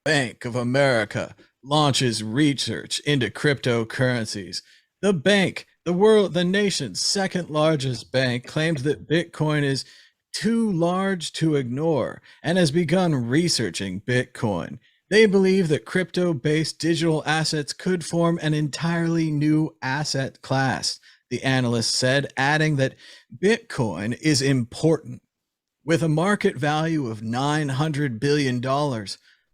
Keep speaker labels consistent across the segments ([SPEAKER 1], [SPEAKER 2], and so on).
[SPEAKER 1] Bank of America launches research into cryptocurrencies. The bank, the nation's second largest bank, claimed that Bitcoin is too large to ignore and has begun researching Bitcoin. They believe that crypto based digital assets could form an entirely new asset class, the analyst said, adding that Bitcoin is important with a market value of $900 billion.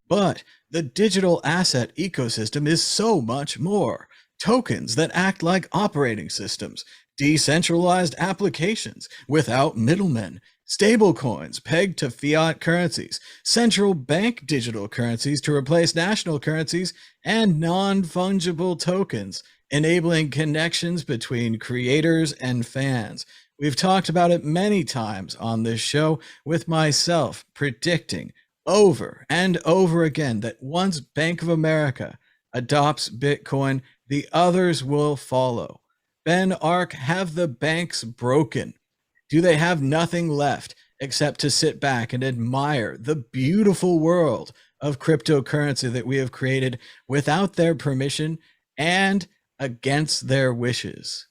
[SPEAKER 1] But the digital asset ecosystem is so much more. Tokens that act like operating systems, decentralized applications without middlemen, stablecoins pegged to fiat currencies, central bank digital currencies to replace national currencies, and non fungible tokens, enabling connections between creators and fans. We've talked about it many times on this show, with myself predicting over and over again that once Bank of America adopts Bitcoin, the others will follow. Ben Ark, have the banks broken? Do they have nothing left except to sit back and admire the beautiful world of cryptocurrency that we have created without their permission and against their wishes?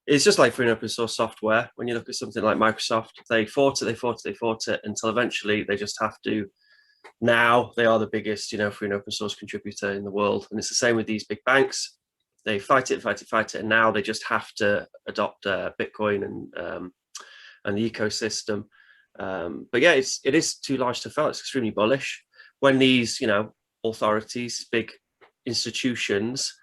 [SPEAKER 2] It's just like free and open source software. When you look at something like Microsoft, they fought it until eventually they just have to. Now they are the biggest, free and open source contributor in the world, and it's the same with these big banks. They fight it, and now they just have to adopt Bitcoin and the ecosystem. But yeah, it is too large to fail. It's extremely bullish when these, authorities, big institutions,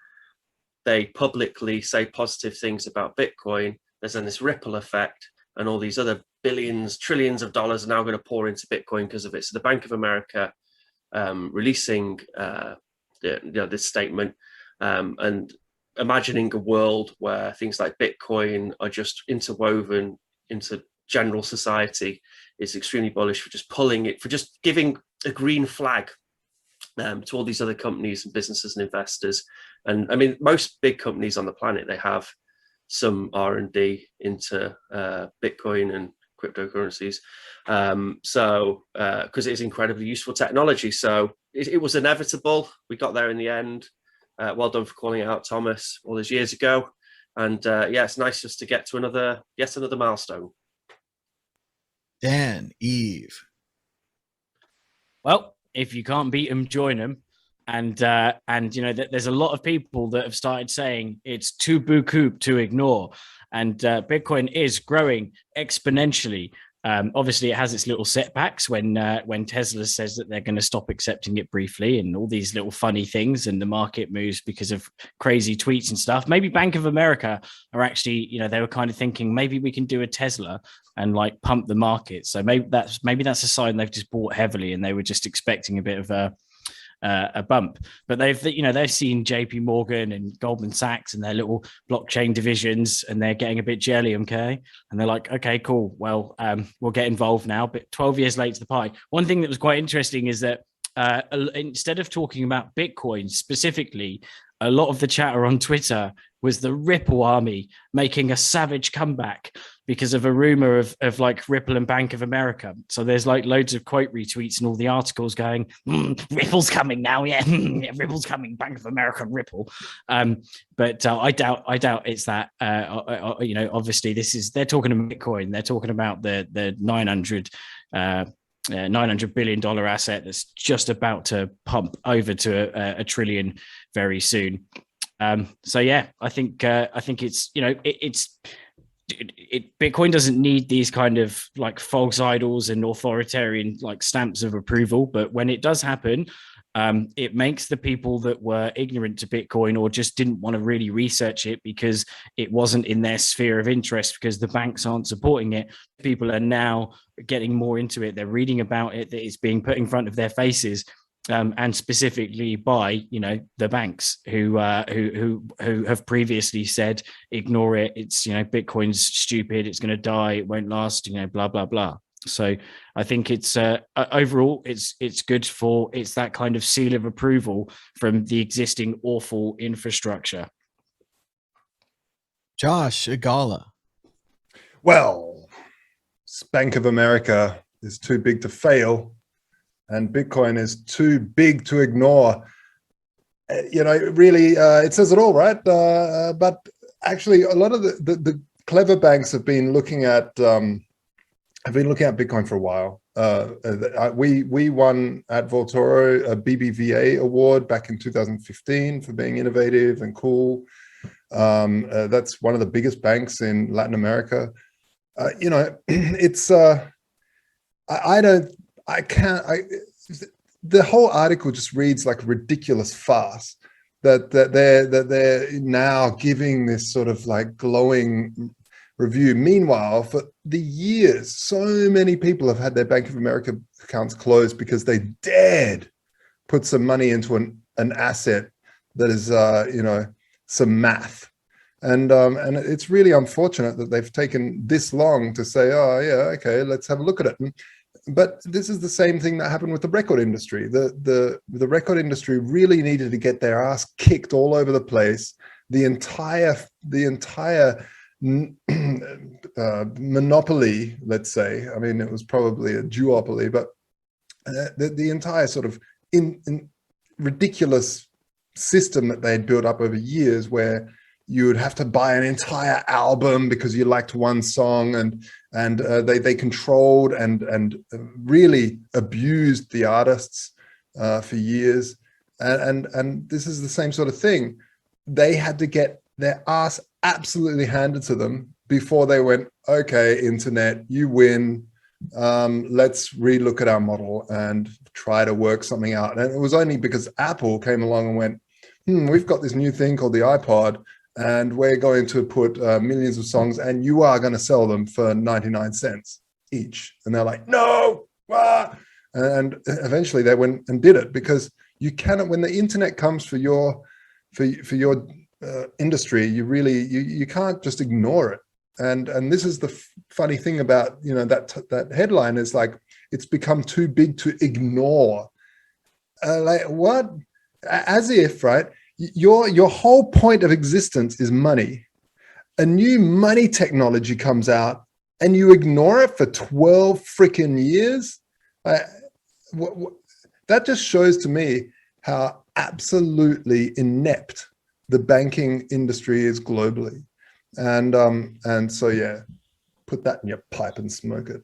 [SPEAKER 2] they publicly say positive things about Bitcoin. There's then this ripple effect, and all these other billions, trillions of dollars are now going to pour into Bitcoin because of it. So the Bank of America releasing this statement and imagining a world where things like Bitcoin are just interwoven into general society is extremely bullish for just pulling it, for just giving a green flag to all these other companies and businesses and investors. And I mean, most big companies on the planet, they have some R&D into Bitcoin and cryptocurrencies. So because it is incredibly useful technology. So it was inevitable. We got there in the end. Well done for calling it out, Thomas, all those years ago. And yeah, it's nice just to get to yet another milestone.
[SPEAKER 1] Dan, Eve.
[SPEAKER 3] Well, if you can't beat them, join them. And there's a lot of people that have started saying it's too beaucoup to ignore. And Bitcoin is growing exponentially. Obviously, it has its little setbacks when Tesla says that they're going to stop accepting it briefly, and all these little funny things, and the market moves because of crazy tweets and stuff. Maybe Bank of America are actually, they were kind of thinking maybe we can do a Tesla and like pump the market. So maybe that's a sign they've just bought heavily, and they were just expecting a bit of a bump. But they've seen JP Morgan and Goldman Sachs and their little blockchain divisions, and they're getting a bit jelly, okay? And they're like, okay, cool. Well, we'll get involved now. But 12 years late to the pie. One thing that was quite interesting is that instead of talking about Bitcoin specifically, a lot of the chatter on Twitter was the Ripple army making a savage comeback because of a rumor of like Ripple and Bank of America. So there's like loads of quote retweets and all the articles going, Ripple's coming now. Yeah, Ripple's coming, Bank of America, Ripple. But I doubt it's that. Obviously they're talking about Bitcoin. They're talking about the $900 billion asset that's just about to pump over to a trillion very soon. So yeah, I think it's Bitcoin doesn't need these kind of like false idols and authoritarian like stamps of approval, but when it does happen, it makes the people that were ignorant to Bitcoin or just didn't want to really research it because it wasn't in their sphere of interest because the banks aren't supporting it. People are now getting more into it. They're reading about it, that it's being put in front of their faces. And specifically by the banks who have previously said ignore it. It's Bitcoin's stupid. It's going to die. It won't last. Blah blah blah. So I think it's overall it's good for it's that kind of seal of approval from the existing awful infrastructure.
[SPEAKER 1] Josh Agala.
[SPEAKER 4] Well, Bank of America is too big to fail. and Bitcoin is too big to ignore. Really, it says it all, right? But actually, a lot of the clever banks have been looking at Bitcoin for a while. We won at Vaultoro a BBVA award back in 2015 for being innovative and cool. That's one of the biggest banks in Latin America. It's the whole article just reads like a ridiculous farce that they're now giving this sort of like glowing review. Meanwhile, for the years, so many people have had their Bank of America accounts closed because they dared put some money into an asset that is, some math. And it's really unfortunate that they've taken this long to say, oh yeah, okay, let's have a look at it. But this is the same thing that happened with the record industry. The record industry really needed to get their ass kicked all over the place. The entire monopoly, let's say. I mean, it was probably a duopoly, but the entire sort of ridiculous system that they had built up over years, where you would have to buy an entire album because you liked one song, and they controlled and really abused the artists for years. And this is the same sort of thing. They had to get their ass absolutely handed to them before they went, okay, internet, you win. Let's relook at our model and try to work something out. And it was only because Apple came along and went, we've got this new thing called the iPod, and we're going to put millions of songs, and you are going to sell them for 99 cents each. And they're like, no. And eventually they went and did it, because you cannot, when the internet comes for your industry, you can't just ignore it. And this is the funny thing about, that headline is like, it's become too big to ignore. Like what? As if, right? Your whole point of existence is money. A new money technology comes out and you ignore it for 12 freaking years. That just shows to me how absolutely inept the banking industry is globally. And so, yeah, put that in your pipe and smoke it.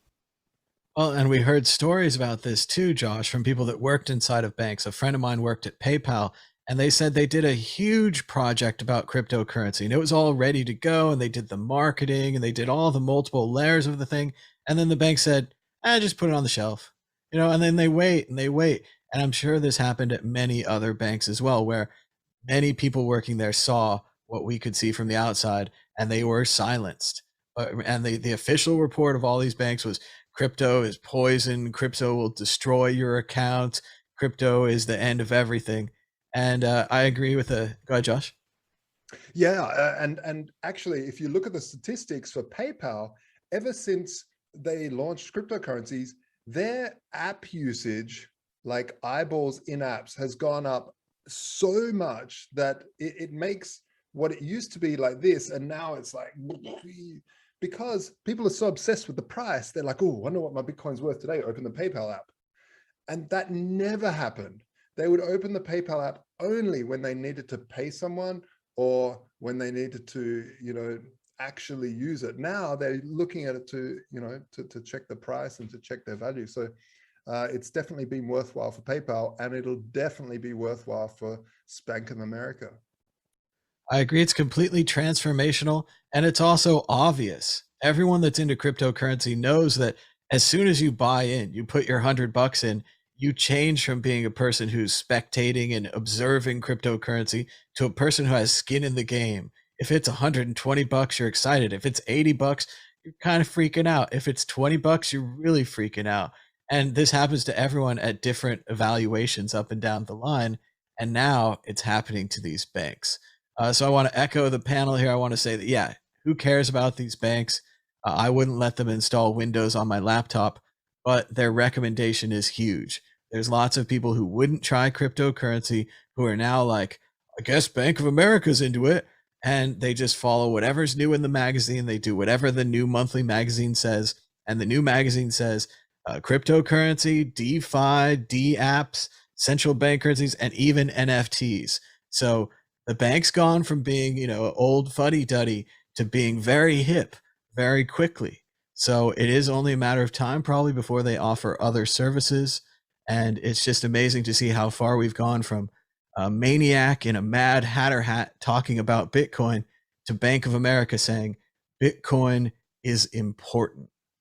[SPEAKER 1] Well, and we heard stories about this too, Josh, from people that worked inside of banks. A friend of mine worked at PayPal, and they said they did a huge project about cryptocurrency, and it was all ready to go, and they did the marketing, and they did all the multiple layers of the thing. And then the bank said, just put it on the shelf, and then they wait and they wait. And I'm sure this happened at many other banks as well, where many people working there saw what we could see from the outside, and they were silenced. And the official report of all these banks was, crypto is poison, crypto will destroy your account, crypto is the end of everything. And I agree with go ahead, Josh.
[SPEAKER 4] Yeah, and actually, if you look at the statistics for PayPal, ever since they launched cryptocurrencies, their app usage, like eyeballs in apps, has gone up so much that it makes what it used to be like this, and now it's like, because people are so obsessed with the price, they're like, oh, I wonder what my Bitcoin's worth today, open the PayPal app. And that never happened. They would open the PayPal app only when they needed to pay someone, or when they needed to, actually use it. Now they're looking at it to check the price and to check their value. So it's definitely been worthwhile for PayPal, and it'll definitely be worthwhile for Bank of America.
[SPEAKER 1] I agree. It's completely transformational, and it's also obvious. Everyone that's into cryptocurrency knows that as soon as you buy in, you put your $100 in, you change from being a person who's spectating and observing cryptocurrency to a person who has skin in the game. If it's $120, you're excited. If it's $80, you're kind of freaking out. If it's $20, you're really freaking out. And this happens to everyone at different evaluations up and down the line. And now it's happening to these banks. So I want to echo the panel here. I want to say that, yeah, who cares about these banks? I wouldn't let them install Windows on my laptop, but their recommendation is huge. There's lots of people who wouldn't try cryptocurrency who are now like, I guess Bank of America's into it. And they just follow whatever's new in the magazine. They do whatever the new monthly magazine says. And the new magazine says, cryptocurrency, DeFi, D-apps, central bank currencies, and even NFTs. So the bank's gone from being, old fuddy-duddy to being very hip very quickly. So it is only a matter of time probably before they offer other services. And it's just amazing to see how far we've gone from a maniac in a Mad Hatter hat talking about Bitcoin to Bank of America saying Bitcoin is important.